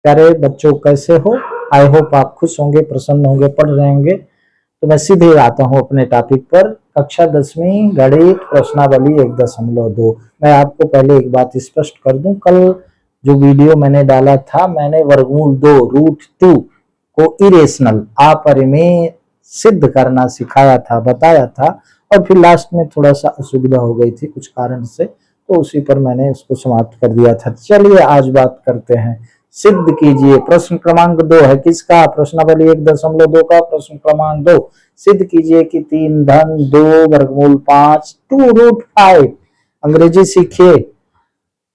प्यारे बच्चों, कैसे हो? आई होप आप खुश होंगे, प्रसन्न होंगे, पढ़ रहे होंगे। तो मैं सीधे आता हूँ अपने टॉपिक पर। कक्षा 10वीं गणित प्रश्नावली 1.2। मैं आपको पहले एक बात स्पष्ट कर दूं, कल जो वीडियो मैंने डाला था, मैंने वर्गमूल 2 रूट 2 को इरेशनल अपरिमेय सिद्ध करना सिखाया था, बताया था, और फिर लास्ट में थोड़ा सा असुविधा हो गई थी कुछ कारण से, तो उसी पर मैंने उसको समाप्त कर दिया था। चलिए आज बात करते हैं, सिद्ध कीजिए। प्रश्न क्रमांक 2 है किसका? प्रश्नावली 1.2 का प्रश्न क्रमांक 2। सिद्ध कीजिए कि 3 धन 2 वर्गमूल 5 2 रूट 5 अंग्रेजी सीखिए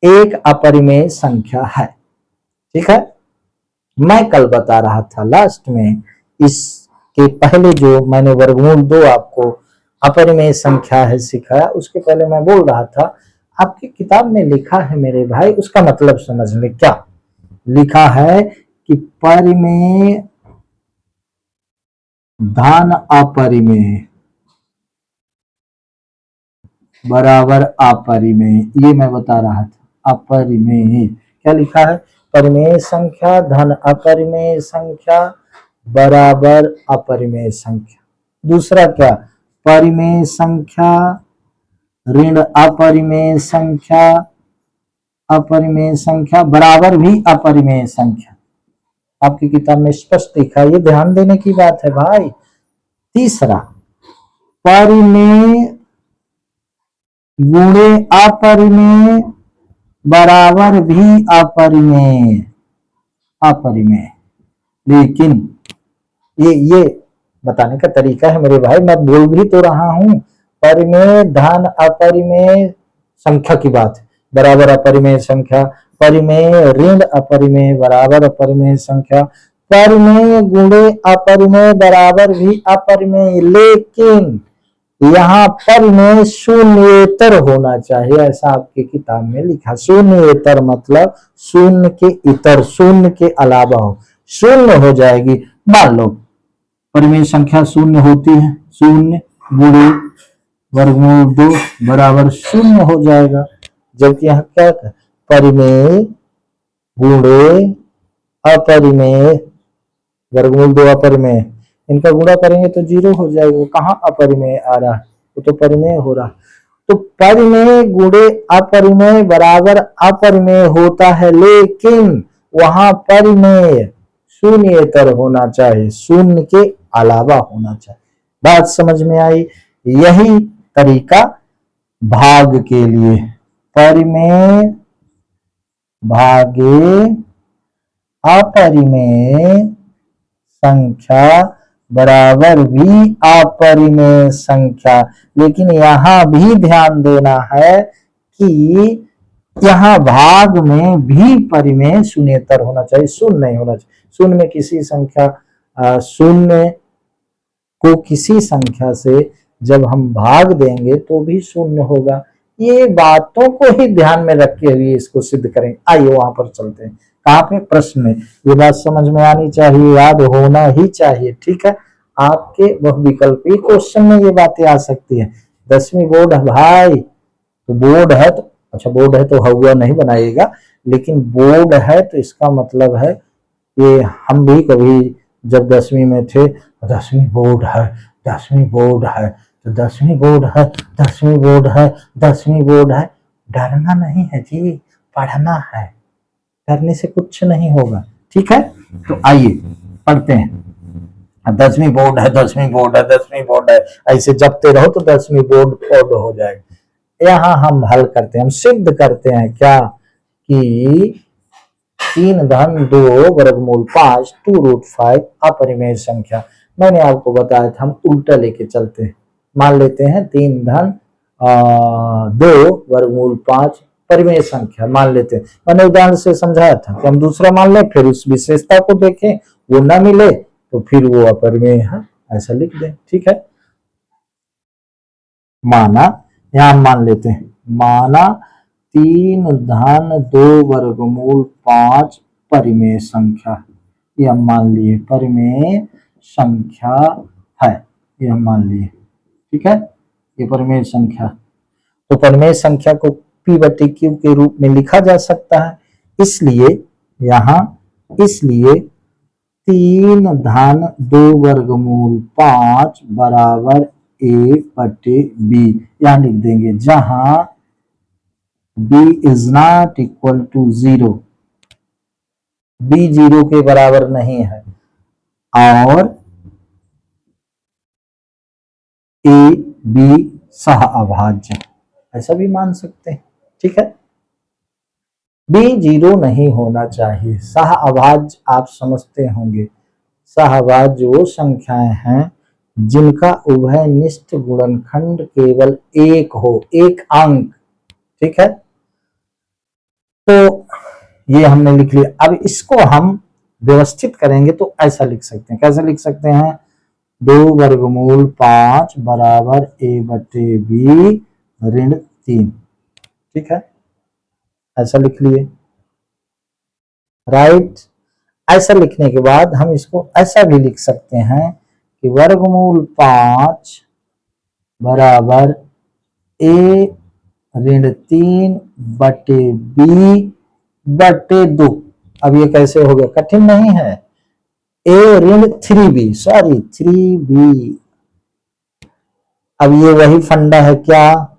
एक अपरिमेय संख्या है। ठीक है, मैं कल बता रहा था लास्ट में, इसके पहले जो मैंने वर्गमूल 2 आपको अपरिमेय संख्या है सिखाया, उसके पहले मैं बोल रहा था आपकी किताब में लिखा है मेरे भाई, उसका मतलब समझ ले। क्या लिखा है कि परिमेय धन अपरिमेय बराबर अपरिमेय, ये मैं बता रहा था। अपरिमेय क्या लिखा है? परिमेय संख्या धन अपरिमेय संख्या बराबर अपरिमेय संख्या। दूसरा क्या? परिमेय संख्या ऋण अपरिमेय संख्या, अपरिमेय संख्या बराबर भी अपरिमेय संख्या। आपकी किताब में स्पष्ट लिखा है, ये ध्यान देने की बात है भाई। तीसरा, परिमेय गुणे अपरिमेय बराबर भी अपरिमेय। अपरिमेय, लेकिन ये बताने का तरीका है मेरे भाई, मैं बोल भी तो रहा हूं परिमेय धन अपरिमेय संख्या की बात है, बराबर अपरिमेय संख्या। परिमेय ऋण अपरिमेय बराबर अपरिमेय संख्या। परिमेय गुणे अपरिमेय बराबर भी अपरिमेय, लेकिन यहाँ परिमेय शून्येतर होना चाहिए, ऐसा आपकी किताब में लिखा। शून्येतर मतलब शून्य के इतर, शून्य के अलावा हो, शून्य हो जाएगी। मान लो परिमेय संख्या शून्य होती है, शून्य गुणे वर्गमूल 2 बराबर शून्य हो जाएगा। जबकि यहाँ क्या था? परिमेय गुणे अपरिमेय वर्गमूल 2 अपरिमेय, इनका गुणा करेंगे तो 0 हो जाएगा। कहाँ अपरिमेय आ रहा है? वो तो परिमेय हो रहा। तो परिमेय गुणे अपरिमेय बराबर अपरिमेय होता है, लेकिन वहां परिमेय शून्येतर होना चाहिए, शून्य के अलावा होना चाहिए। बात समझ में आई? यही तरीका भाग के लिए, परिमेय भागे अपरिमेय संख्या बराबर भी अपरिमेय संख्या। लेकिन यहां भी ध्यान देना है कि यहां भाग में भी परिमेय शून्येतर होना चाहिए, शून्य नहीं होना चाहिए। शून्य में किसी संख्या, शून्य को किसी संख्या से जब हम भाग देंगे तो भी शून्य होगा। ये बातों को ही ध्यान में रखते हुए इसको सिद्ध करें। आइए वहां पर चलते हैं। कहाँ पे? प्रश्न में। ये बात समझ में आनी चाहिए, याद होना ही चाहिए। ठीक है, आपके बहुविकल्पी क्वेश्चन में ये बातें आ सकती है। 10वीं बोर्ड है भाई, तो बोर्ड है तो अच्छा, बोर्ड है तो हुआ नहीं बनाइएगा, लेकिन बोर्ड है तो इसका मतलब है ये। हम भी कभी जब 10वीं में थे, 10वीं बोर्ड है, 10वीं बोर्ड है, तो 10वीं बोर्ड है, 10वीं बोर्ड है, 10वीं बोर्ड है। डरना नहीं है जी, पढ़ना है, डरने से कुछ नहीं होगा। ठीक है, तो आइए पढ़ते हैं। 10वीं बोर्ड है, 10वीं बोर्ड है, 10वीं बोर्ड है, ऐसे जपते रहो तो 10वीं बोर्ड फोर्ड हो जाएगा। यहाँ हम हल करते हैं, हम सिद्ध करते हैं क्या कि 3 धन 2 वर्गमूल 5 2 रूट 5 अपरिमेय संख्या। मैंने आपको बताया था, हम उल्टा लेके चलते हैं। मान लेते हैं 3 धन 2 वर्गमूल 5 परिमेय संख्या मान लेते हैं। मैंने उदाहरण से समझाया था कि हम दूसरा मान लें, फिर उस विशेषता को देखें, वो ना मिले तो फिर वो अपरिमेय है, ऐसा लिख दें। ठीक है, माना, यहां मान लेते हैं, माना 3 धन 2 वर्गमूल 5 परिमेय संख्या, ये हम मान लिए परिमेय संख्या है, ये हम मान लिए। ठीक है, ये परिमेय संख्या। तो परिमेय संख्या को P/Q के रूप में लिखा जा सकता है, इसलिए यहां इसलिए 3 धन 2 वर्गमूल 5 बराबर a बटे b, यहां लिख देंगे जहां b is not equal to 0, b 0 के बराबर नहीं है और a b सह अभाज्य, ऐसा भी मान सकते हैं। ठीक है, b 0 नहीं होना चाहिए। सह अभाज्य आप समझते होंगे, सह अभाज्य वो संख्याएं हैं जिनका उभयनिष्ठ गुणनखंड केवल एक हो, एक अंक। ठीक है, तो ये हमने लिख लिया। अब इसको हम व्यवस्थित करेंगे तो ऐसा लिख सकते हैं, कैसे लिख सकते हैं, 2 वर्गमूल 5 बराबर a बटे b ऋण 3। ठीक है, ऐसा लिख लिए, राइट। ऐसा लिखने के बाद हम इसको ऐसा भी लिख सकते हैं कि वर्गमूल 5 बराबर a ऋण 3 बटे b बटे 2। अब ये कैसे हो गया, कठिन नहीं है, a ऋण 3b, सॉरी 3b। अब ये वही फंडा है, क्या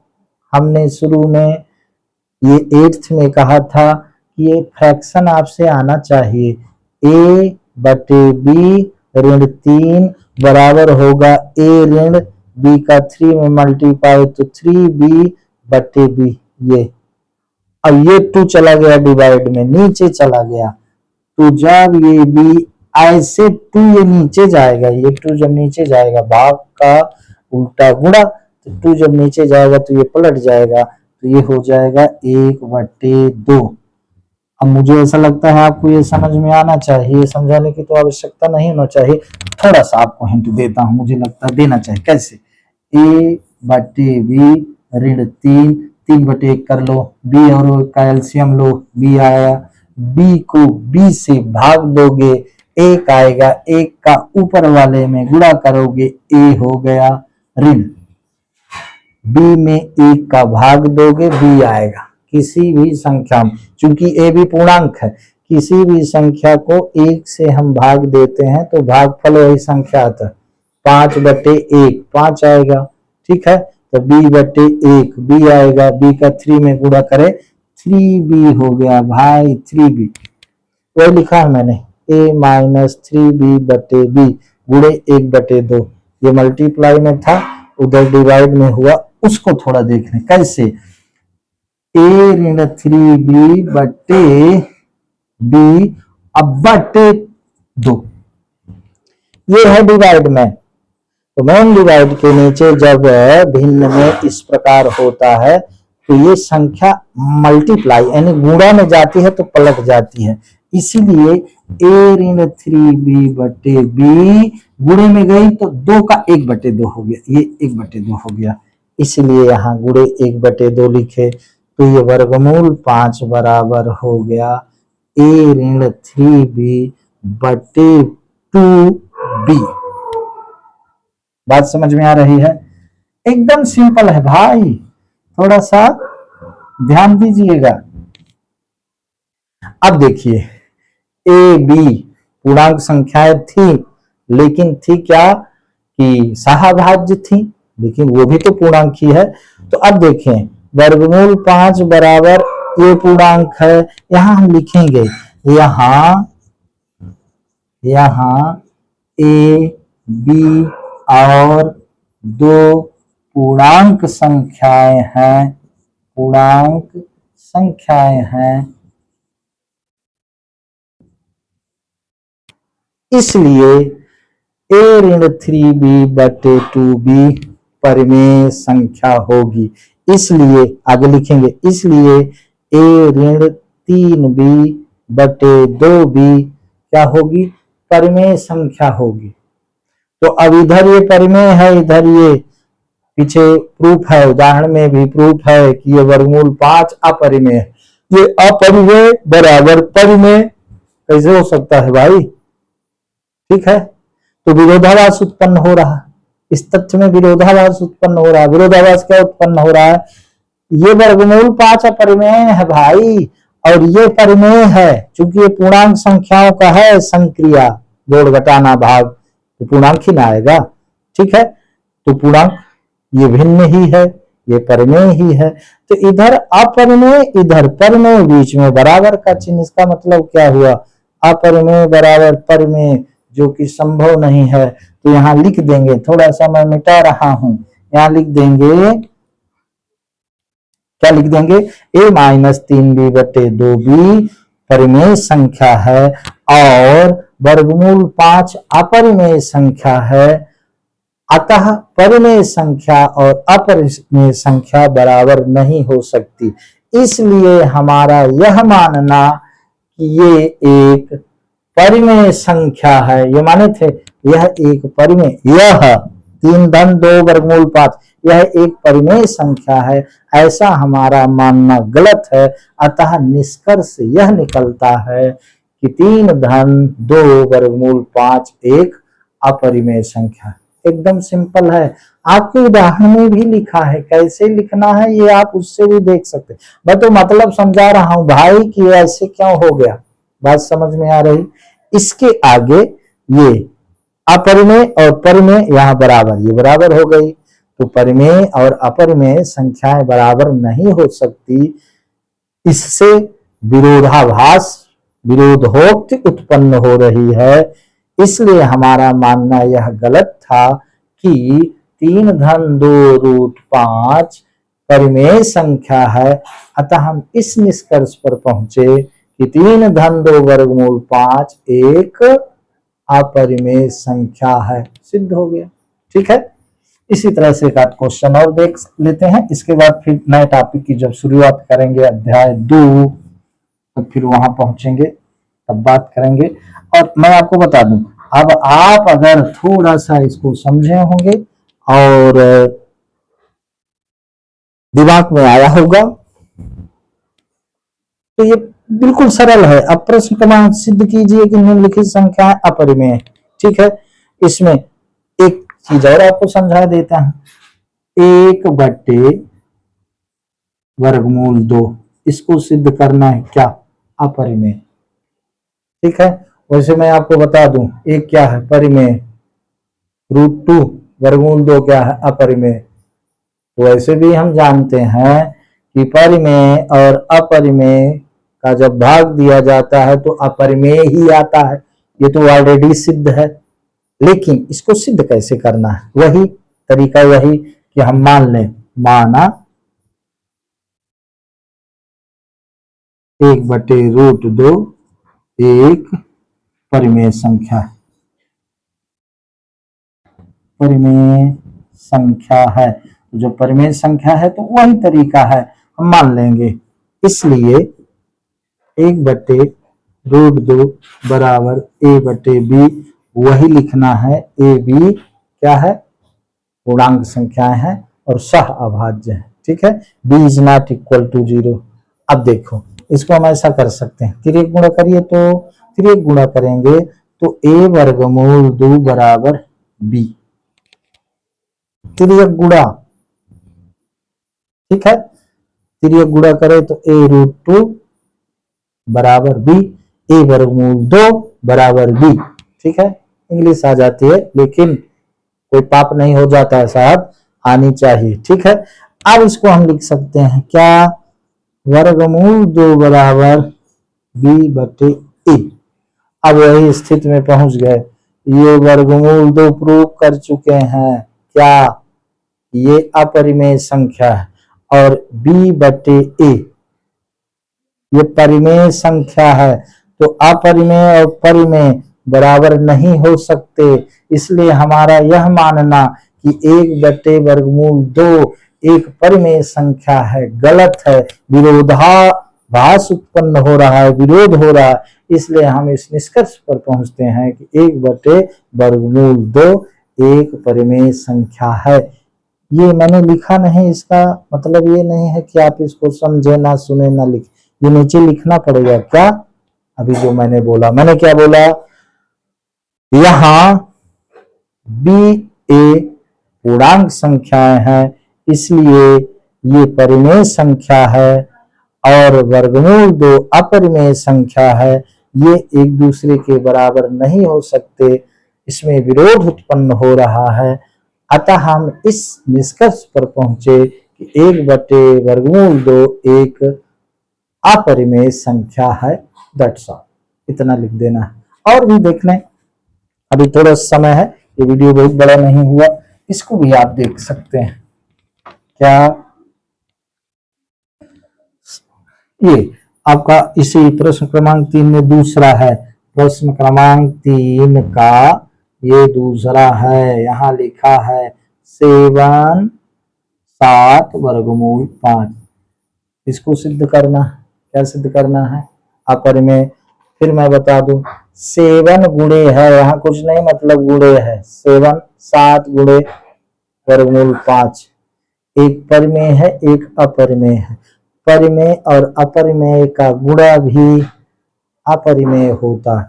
हमने शुरू में ये 8th में कहा था कि ये फ्रैक्शन आपसे आना चाहिए, a बटे b ऋण 3 बराबर होगा a ऋण b का 3 में मल्टीप्लाई तो 3b बटे b। ये अब ये 2 चला गया डिवाइड में, नीचे चला गया, तो जब ये b ऐसे 2 ये नीचे जाएगा, ये 2 जब नीचे जाएगा, भाग का उल्टा गुणा, तो 2 जब नीचे जाएगा तो ये पलट जाएगा, तो ये हो जाएगा 1 बटे 2। अब मुझे ऐसा लगता है आपको ये समझ में आना चाहिए, समझाने की तो आवश्यकता नहीं होना चाहिए, थोड़ा सा आपको हिंट देता हूं, मुझे लगता है देना चाहिए। कैसे, a बटे b ऋण 3 बटे 1 कर लो, b और का एलसीएम लो, b आया, b को b से भाग दोगे, 1 आएगा, 1 का ऊपर वाले में गुणा करोगे, a हो गया ऋण, b में 1 का भाग दोगे, b आएगा। किसी भी संख्या में, चूंकि a भी पूर्णांक है, किसी भी संख्या को 1 से हम भाग देते हैं तो भागफल वही संख्या आता है, 5 बटे 1 5 आएगा। ठीक है, तो b बटे 1 b आएगा, b का 3 में गुणा करें 3b हो गया भाई, 3b वही लिखा है मैंने, a माइनस 3b बटे b गुणे 1 बटे 2। ये मल्टीप्लाई में था, उधर डिवाइड में हुआ, उसको थोड़ा देख लें कैसे, a ऋण 3b बटे b अब बटे 2, ये है डिवाइड में। तो मेन डिवाइड के नीचे जब भिन्न में इस प्रकार होता है तो ये संख्या मल्टीप्लाई यानी गुणा में जाती है तो पलट जाती है, इसीलिए a ऋण 3b बटे b गुणे में गई तो 2 का 1 बटे 2 हो गया, ये 1 बटे 2 हो गया, इसलिए यहाँ गुणे 1 बटे 2 लिखे, तो ये वर्गमूल 5 बराबर हो गया a ऋण 3b बटे 2b। बात समझ में आ रही है, एकदम सिंपल है भाई, थोड़ा सा ध्यान दीजिएगा। अब देखिए ए बी पूर्णांक संख्याएं थी, लेकिन थी क्या कि सहभाज्य थी, लेकिन वो भी तो पूर्णांक ही है। तो अब देखें वर्गमूल 5 बराबर ये पूर्णांक है, यहां हम लिखेंगे यहां ए बी और 2 पूर्णांक संख्याएं हैं, इसलिए a ऋण 3b बटे 2b परिमेय संख्या होगी, इसलिए आगे लिखेंगे, इसलिए a ऋण 3b बटे 2b क्या होगी, परिमेय संख्या होगी। तो अब इधर ये परिमेय है, इधर ये पीछे प्रूफ है, उदाहरण में भी प्रूफ है कि ये वर्गमूल 5 अपरिमेय है, ये अपरिमेय बराबर परिमेय कैसे हो सकता है भाई। ठीक है, तो विरोधाभास उत्पन्न हो रहा है, इस तथ्य में विरोधाभास उत्पन्न हो रहा है। विरोधाभास क्या उत्पन्न हो रहा है, ये वर्गमूल 5 अपरिमेय है भाई, और ये परिमेय है, क्योंकि ये पूर्णांक संख्याओं का है संक्रिया, जोड़ घटाना भाग, तो पूर्णांक ही ना आएगा। ठीक है, तो पूर्णांक ये भिन्न ही है, ये परिमेय ही है। तो इधर अपरिमेय इधर परिमेय, बीच में बराबर का चिन्ह, इसका मतलब क्या हुआ, अपरिमेय बराबर परिमेय, जो कि संभव नहीं है। तो यहां लिख देंगे, थोड़ा सा मैं मिटा रहा हूं, यहां लिख देंगे, क्या लिख देंगे, a-3b/2b परिमेय संख्या है और वर्गमूल 5 अपरिमेय संख्या है। अतः परिमेय संख्या और अपरिमेय संख्या बराबर नहीं हो सकती। इसलिए हमारा यह मानना कि ये एक परिमेय संख्या है, ये माने थे, यह एक परिमेय, यह 3-2 वर्गमूल 5 यह एक परिमेय संख्या है, ऐसा हमारा मानना गलत है। अतः निष्कर्ष यह निकलता है कि 3-2 वर्गमूल 5 एक अपरिमेय संख्या। एकदम सिंपल है, आपके उदाहरण में भी लिखा है, कैसे लिखना है ये आप उससे भी देख सकते। मैं तो मतलब समझा रहा हूं भाई कि ऐसे क्यों हो गया, बात समझ में आ रही। इसके आगे ये अपरिमेय और परिमेय यहाँ बराबर, ये बराबर हो गई, तो परिमेय और अपरिमेय संख्याएं बराबर नहीं हो सकती। इससे विरोधाभास, विरोधोक्ति उत्पन्न हो रही है। इसलिए हमारा मानना यह गलत था कि 3-2√5 परिमेय संख्या है। अतः हम इस निष्कर्ष पर पहुंचे कि 3-2 वर्गमूल 5 एक अपरिमेय संख्या है, सिद्ध हो गया। ठीक है, इसी तरह से एक आध क्वेश्चन और देख लेते हैं, इसके बाद फिर नए टॉपिक की जब शुरुआत करेंगे अध्याय 2, तो फिर वहां पहुंचेंगे, तब बात करेंगे। और मैं आपको बता दूं, अब आप अगर थोड़ा सा इसको समझे होंगे और दिमाग में आया होगा तो ये बिल्कुल सरल है। अब प्रश्न क्रमांक सिद्ध कीजिए कि निम्नलिखित संख्या अपरिमेय। ठीक है, इसमें एक चीज और आपको समझा देता हूं, 1/वर्गमूल 2 इसको सिद्ध करना है क्या, अपरिमेय। ठीक है, वैसे मैं आपको बता दूं, एक क्या है परिमेय, √2 वर्गमूल 2 क्या है, अपरिमेय। तो वैसे भी हम जानते हैं कि परिमेय और अपरिमेय का जब भाग दिया जाता है तो अपरिमेय ही आता है, ये तो ऑलरेडी सिद्ध है। लेकिन इसको सिद्ध कैसे करना है, वही तरीका, वही कि हम मान लें, माना 1/√2 एक परिमेय संख्या है, परिमेय संख्या है। जो परिमेय संख्या है तो वही तरीका है, हम मान लेंगे। इसलिए 1/√2 बराबर a/b, वही लिखना है। ए बी क्या है, पूर्णांक संख्याएं हैं और सह अभाज्य है। ठीक है, b is not equal to 0। अब देखो, इसको हम ऐसा कर सकते हैं, तिर्यक गुणा करिए, तो तिर्यक गुणा करेंगे तो a/2 बराबर b, तिर्यक गुणा। ठीक है, तिर्यक गुणा करें तो a√2 बराबर b, a/2 बराबर b। ठीक है, इंग्लिश आ जाती है लेकिन कोई पाप नहीं हो जाता है साहब, आनी चाहिए। ठीक है, अब इसको हम लिख सकते हैं क्या, वर्गमूल 2 बराबर b/a। अब वही स्थिति में पहुंच गए, ये वर्गमूल 2 प्रूव कर चुके हैं क्या, ये अपरिमेय संख्या है और b/a ये परिमेय संख्या है। तो अपरिमेय और परिमेय बराबर नहीं हो सकते। इसलिए हमारा यह मानना कि 1/√2 एक परिमेय संख्या है गलत है, विरोधाभास उत्पन्न हो रहा है, विरोध हो रहा है। इसलिए हम इस निष्कर्ष पर पहुंचते हैं कि 1/√2 एक परिमेय संख्या है। ये मैंने लिखा नहीं, इसका मतलब ये नहीं है कि आप इसको समझे ना, सुने ना, लिखे, ये नीचे लिखना पड़ेगा क्या। अभी जो मैंने बोला, मैंने क्या बोला, यहां b/a पूर्णांक संख्याएं हैं, इसलिए ये परिमेय संख्या है और वर्गमूल 2 अपरिमेय संख्या है, ये एक दूसरे के बराबर नहीं हो सकते, इसमें विरोध उत्पन्न हो रहा है। अतः हम इस निष्कर्ष पर पहुंचे कि 1/वर्गमूल 2 एक अपरिमेय संख्या है। दैट्स ऑल, इतना लिख देना है। और भी देख लें, अभी थोड़ा समय है, ये वीडियो बहुत बड़ा नहीं हुआ, इसको भी आप देख सकते हैं। क्या ये आपका इसी प्रश्न क्रमांक 3 में दूसरा है, प्रश्न क्रमांक 3 का ये दूसरा है। यहाँ लिखा है 7 वर्गमूल 5। इसको सिद्ध करना, क्या सिद्ध करना है? अपरिमेय। फिर मैं बता दूं, 7 गुणे है, यहाँ कुछ नहीं मतलब गुणे है। 7 गुणे वर्गमूल 5, एक परिमेय है एक अपरिमेय है। परिमेय और अपरिमेय का गुणा भी अपरिमेय होता है,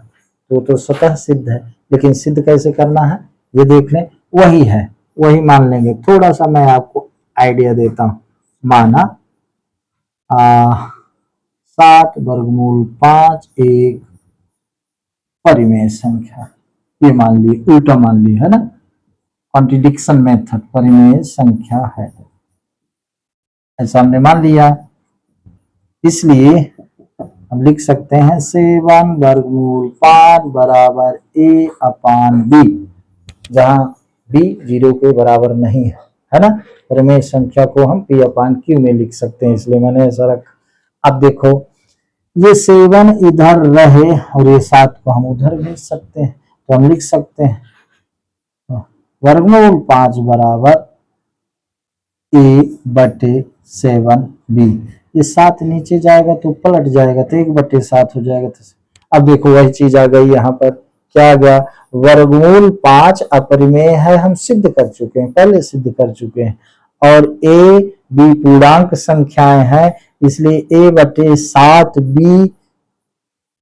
तो स्वतः सिद्ध है। लेकिन सिद्ध कैसे करना है ये देख लें, वही है, वही मान लेंगे। थोड़ा सा मैं आपको आइडिया देता हूं। माना 7 वर्गमूल 5 एक परिमेय संख्या, ये मान ली, उल्टा मान ली है ना, कॉन्ट्रडिक्शन मेथड, परिमेय संख्या है, ऐसा हमने मान लिया। इसलिए हम लिख सकते हैं 7 वर्गमूल 5 बराबर a/b, जहां b 0 के बराबर नहीं है ना। परिमेय संख्या को हम p/q में लिख सकते हैं, इसलिए मैंने ऐसा रखा। अब देखो, ये 7 इधर रहे और ये 7 को हम उधर भेज सकते हैं, तो हम लिख सकते हैं वर्गमूल 5 बराबर a/7b। ये 7 नीचे जाएगा तो पलट जाएगा, तो 1/7 हो जाएगा। तो अब देखो वही चीज आ गई यहाँ पर, क्या आ गया? वर्गमूल 5 अपरिमेय है, हम सिद्ध कर चुके हैं, पहले सिद्ध कर चुके हैं। और a b पूर्णांक संख्याएं हैं, इसलिए a/7b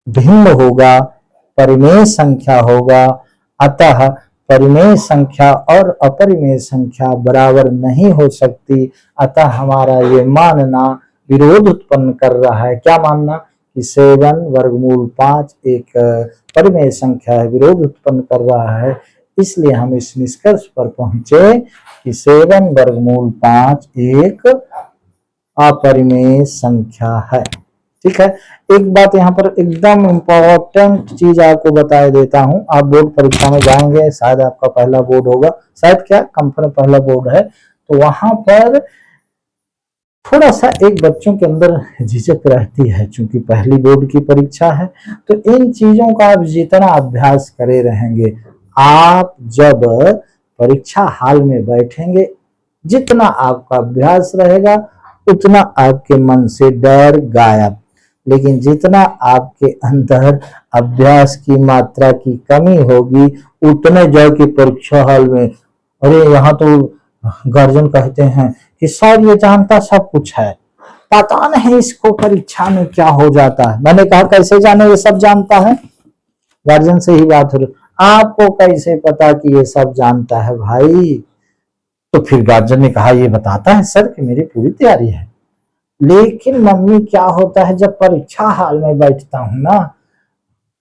भिन्न होगा, परिमेय संख्या होगा। अतः परिमेय संख्या और अपरिमेय संख्या बराबर नहीं हो सकती। अतः हमारा ये मानना विरोध उत्पन्न कर रहा है। क्या मानना? कि 7 वर्गमूल 5 एक परिमेय संख्या है, विरोध उत्पन्न कर रहा है। इसलिए हम इस निष्कर्ष पर पहुंचे कि 7 वर्गमूल 5 एक अपरिमेय संख्या है। ठीक है, एक बात यहाँ पर एकदम इम्पोर्टेंट चीज आपको बता देता हूं। आप बोर्ड परीक्षा में जाएंगे, शायद आपका पहला बोर्ड होगा, शायद क्या कंफर्म पहला बोर्ड है, तो वहां पर थोड़ा सा एक बच्चों के अंदर झिझक रहती है, क्योंकि पहली बोर्ड की परीक्षा है। तो इन चीजों का आप जितना अभ्यास करे रहेंगे, आप जब परीक्षा हाल में बैठेंगे, जितना आपका अभ्यास रहेगा उतना आपके मन से डर गायब। लेकिन जितना आपके अंदर अभ्यास की मात्रा की कमी होगी, उतने जाके परीक्षा हॉल में, अरे यहाँ तो गार्जियन कहते हैं कि सर ये जानता सब कुछ है, पता नहीं इसको परीक्षा में क्या हो जाता है। मैंने कहा कैसे जाने ये सब जानता है? गार्जियन से ही बात हो रही, आपको कैसे पता कि ये सब जानता है भाई? तो फिर गार्जियन ने कहा ये बताता है सर कि मेरी पूरी तैयारी है। लेकिन मम्मी क्या होता है, जब परीक्षा हाल में बैठता हूं ना,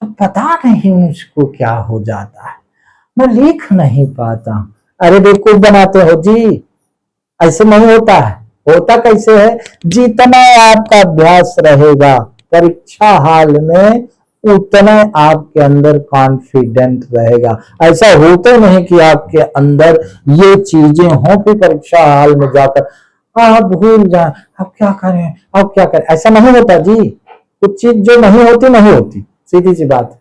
तो पता नहीं मुझको क्या हो जाता है, मैं लिख नहीं पाता। अरे बेवकूफ बनाते हो जी, ऐसे नहीं होता है। होता कैसे है? जितना आपका अभ्यास रहेगा परीक्षा हाल में, उतना आपके अंदर कॉन्फिडेंट रहेगा। ऐसा होता नहीं कि आपके अंदर ये चीजें हों फिर परीक्षा हाल में जाकर आप भूल जाए, अब क्या करें, अब क्या करें, ऐसा नहीं होता जी। कुछ चीज जो नहीं होती नहीं होती, सीधी सी बात।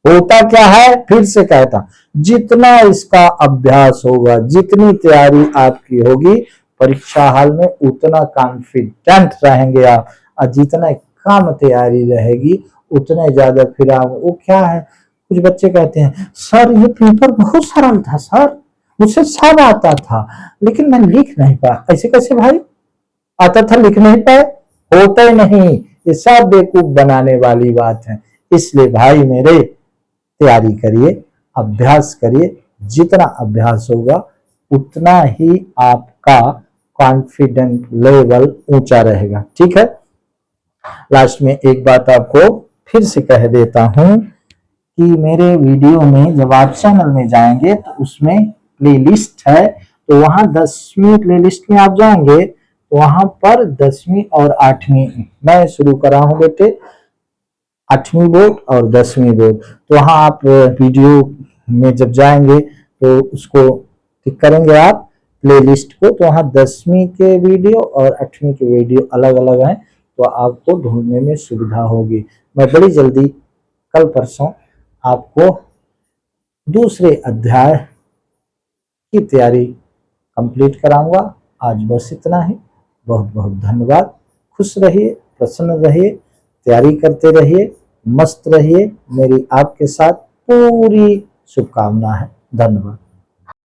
होता क्या है, फिर से कहता, जितना इसका अभ्यास होगा, जितनी तैयारी आपकी होगी परीक्षा हाल में, उतना कॉन्फिडेंट रहेंगे आप। और जितना कम तैयारी रहेगी उतने ज्यादा फिर आप, वो क्या है, कुछ बच्चे कहते हैं सर ये पेपर बहुत सरल था सर, मुझसे सब आता था लेकिन मैं लिख नहीं पाया। ऐसे कैसे भाई? आता था लिख नहीं पाए? होता ही नहीं, ये सब बेवकूफ बनाने वाली बात है। इसलिए भाई मेरे, तैयारी करिए, अभ्यास करिए, जितना अभ्यास होगा उतना ही आपका कॉन्फिडेंट लेवल ऊंचा रहेगा। ठीक है, लास्ट में एक बात आपको फिर से कह देता हूं कि मेरे वीडियो में जब आप चैनल में जाएंगे तो उसमें प्लेलिस्ट है, तो वहां 10वीं प्लेलिस्ट में आप जाएंगे तो वहां पर 10वीं और 8वीं मैं शुरू करा हूं बेटे, 8वीं बोर्ड और 10वीं बोर्ड। तो वहां आप वीडियो में जब जाएंगे तो उसको क्लिक करेंगे आप प्लेलिस्ट को, तो वहां 10वीं के वीडियो और 8वीं के वीडियो अलग अलग हैं, तो आपको ढूंढने में सुविधा होगी। मैं बड़ी जल्दी कल परसों आपको दूसरे अध्याय की तैयारी कंप्लीट कराऊंगा। आज बस इतना ही। बहुत बहुत धन्यवाद। खुश रहिए, प्रसन्न रहिए, तैयारी करते रहिए, मस्त रहिए। मेरी आपके साथ पूरी शुभकामना है। धन्यवाद।